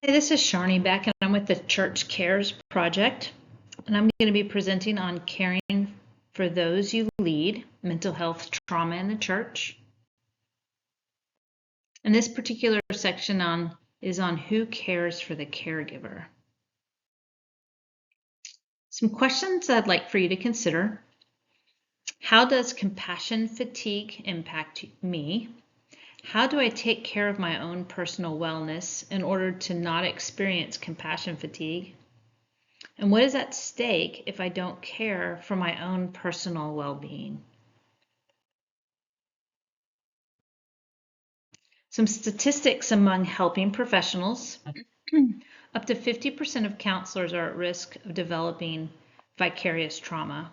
Hey, this is Sharni back, and I'm with the Church Cares Project, and I'm going to be presenting on caring for those you lead, mental health trauma in the church. And this particular section is on who cares for the caregiver. Some questions I'd like for you to consider. How does compassion fatigue impact me? How do I take care of my own personal wellness in order to not experience compassion fatigue? And what is at stake if I don't care for my own personal well-being? Some statistics among helping professionals. Up to 50% of counselors are at risk of developing vicarious trauma.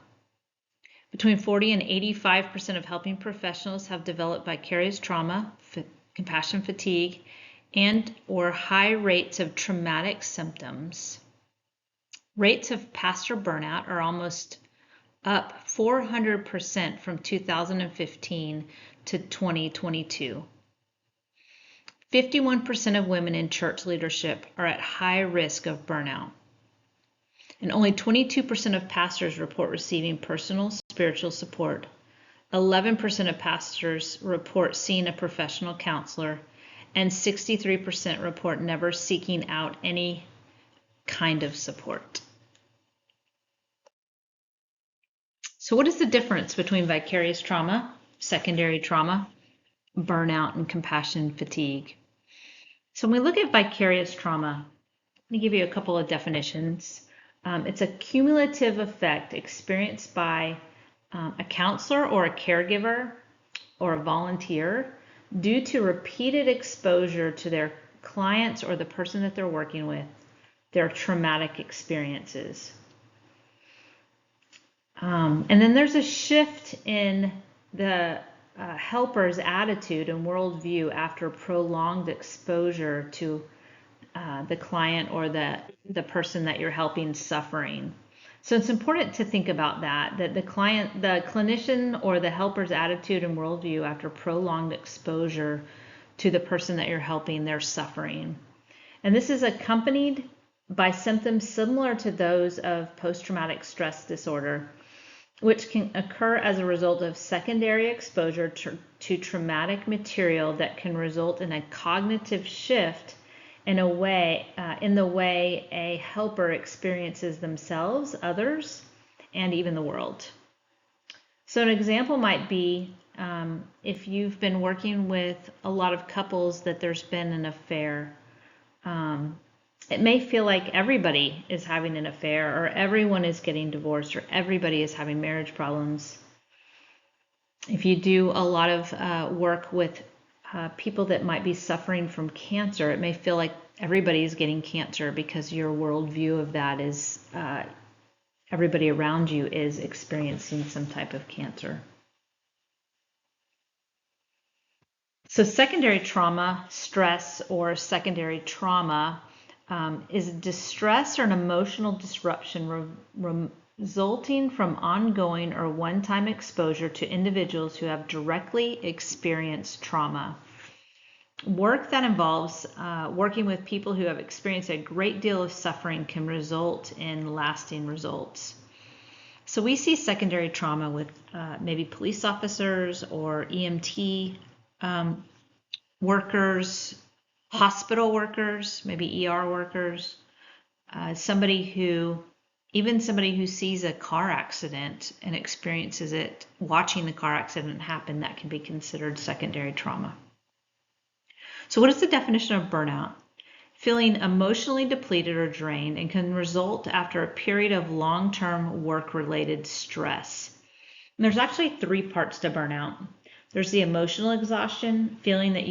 Between 40 and 85% of helping professionals have developed vicarious trauma, compassion fatigue, and or high rates of traumatic symptoms. Rates of pastor burnout are almost up 400% from 2015 to 2022. 51% of women in church leadership are at high risk of burnout. And only 22% of pastors report receiving personal spiritual support. 11% of pastors report seeing a professional counselor, and 63% report never seeking out any kind of support. So what is the difference between vicarious trauma, secondary trauma, burnout, and compassion fatigue? So when we look at vicarious trauma, let me give you a couple of definitions. It's a cumulative effect experienced by a counselor or a caregiver or a volunteer due to repeated exposure to their clients or the person that they're working with, their traumatic experiences. And then there's a shift in the helper's attitude and worldview after prolonged exposure to the client or the person that you're helping suffering. So it's important to think about that the clinician or the helper's attitude and worldview after prolonged exposure to the person that you're helping, they're suffering. And this is accompanied by symptoms similar to those of post-traumatic stress disorder, which can occur as a result of secondary exposure to traumatic material that can result in a cognitive shift in the way a helper experiences themselves, others, and even the world. So an example might be if you've been working with a lot of couples that there's been an affair. It may feel like everybody is having an affair, or everyone is getting divorced, or everybody is having marriage problems. If you do a lot of work with people that might be suffering from cancer, it may feel like everybody is getting cancer because your worldview of that is everybody around you is experiencing some type of cancer. So secondary trauma, stress, or secondary trauma is distress or an emotional disruption resulting from ongoing or one-time exposure to individuals who have directly experienced trauma. Work that involves working with people who have experienced a great deal of suffering can result in lasting results. So we see secondary trauma with maybe police officers or EMT workers, hospital workers, maybe ER workers, somebody who sees a car accident and experiences it, watching the car accident happen, that can be considered secondary trauma. So what is the definition of burnout? Feeling emotionally depleted or drained, and can result after a period of long-term work-related stress. And there's actually three parts to burnout. There's the emotional exhaustion, feeling that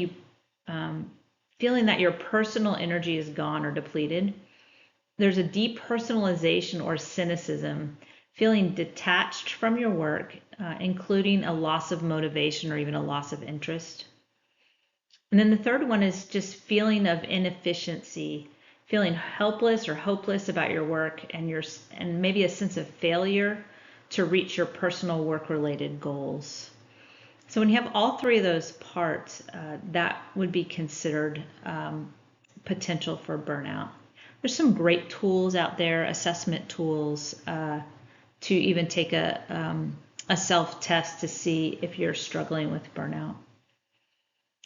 your personal energy is gone or depleted. There's a depersonalization or cynicism, feeling detached from your work, including a loss of motivation or even a loss of interest. And then the third one is just feeling of inefficiency, feeling helpless or hopeless about your work, and maybe a sense of failure to reach your personal work-related goals. So when you have all three of those parts, that would be considered potential for burnout. There's some great tools out there, assessment tools, to even take a self-test to see if you're struggling with burnout.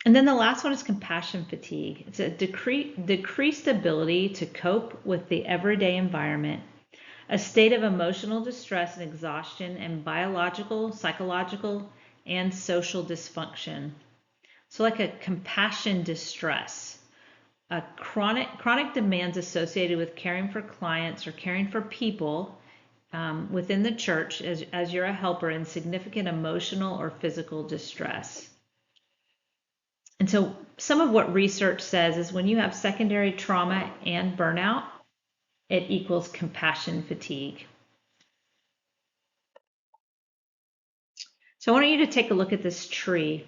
And then the last one is compassion fatigue. It's a decreased ability to cope with the everyday environment, a state of emotional distress and exhaustion, and biological, psychological, and social dysfunction. So like a compassion distress, a chronic demands associated with caring for clients or caring for people within the church as you're a helper in significant emotional or physical distress. And so some of what research says is when you have secondary trauma and burnout, it equals compassion fatigue. So I want you to take a look at this tree.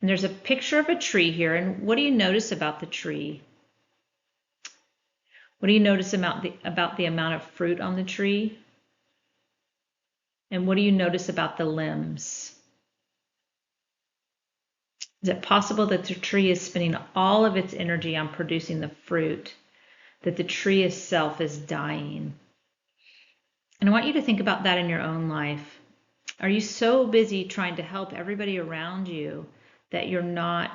And there's a picture of a tree here. And what do you notice about the tree? What do you notice about the amount of fruit on the tree? And what do you notice about the limbs? Is it possible that the tree is spending all of its energy on producing the fruit, that the tree itself is dying? And I want you to think about that in your own life. Are you so busy trying to help everybody around you that you're not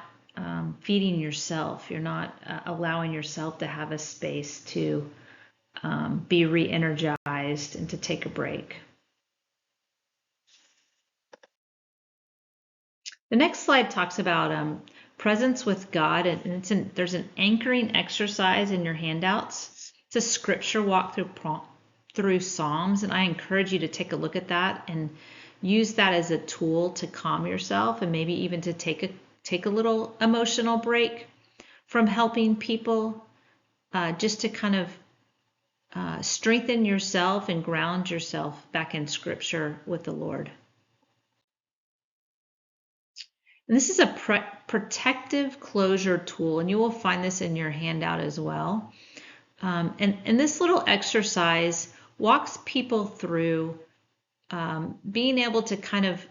feeding yourself? You're not allowing yourself to have a space to be re-energized and to take a break. The next slide talks about presence with God, and there's an anchoring exercise in your handouts. It's a scripture walk through Psalms, and I encourage you to take a look at that and use that as a tool to calm yourself and maybe even to take a little emotional break from helping people, just to kind of strengthen yourself and ground yourself back in Scripture with the Lord. And this is a protective closure tool, and you will find this in your handout as well. And this little exercise walks people through being able to kind of,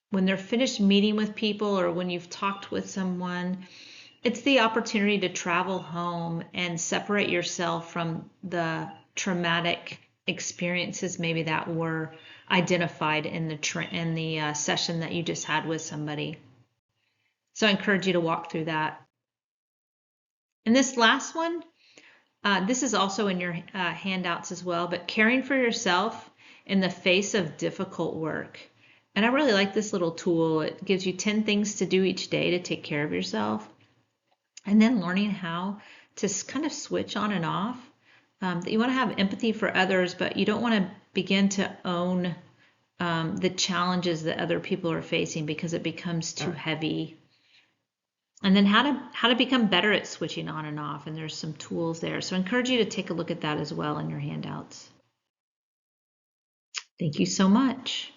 when they're finished meeting with people or when you've talked with someone, it's the opportunity to travel home and separate yourself from the traumatic experiences maybe that were identified in the session that you just had with somebody. So I encourage you to walk through that. And this last one, this is also in your handouts as well, but caring for yourself in the face of difficult work. And I really like this little tool. It gives you 10 things to do each day to take care of yourself. And then learning how to kind of switch on and off. That you want to have empathy for others, but you don't want to begin to own the challenges that other people are facing because it becomes too heavy. And then how to become better at switching on and off. And there's some tools there. So I encourage you to take a look at that as well in your handouts. Thank you so much.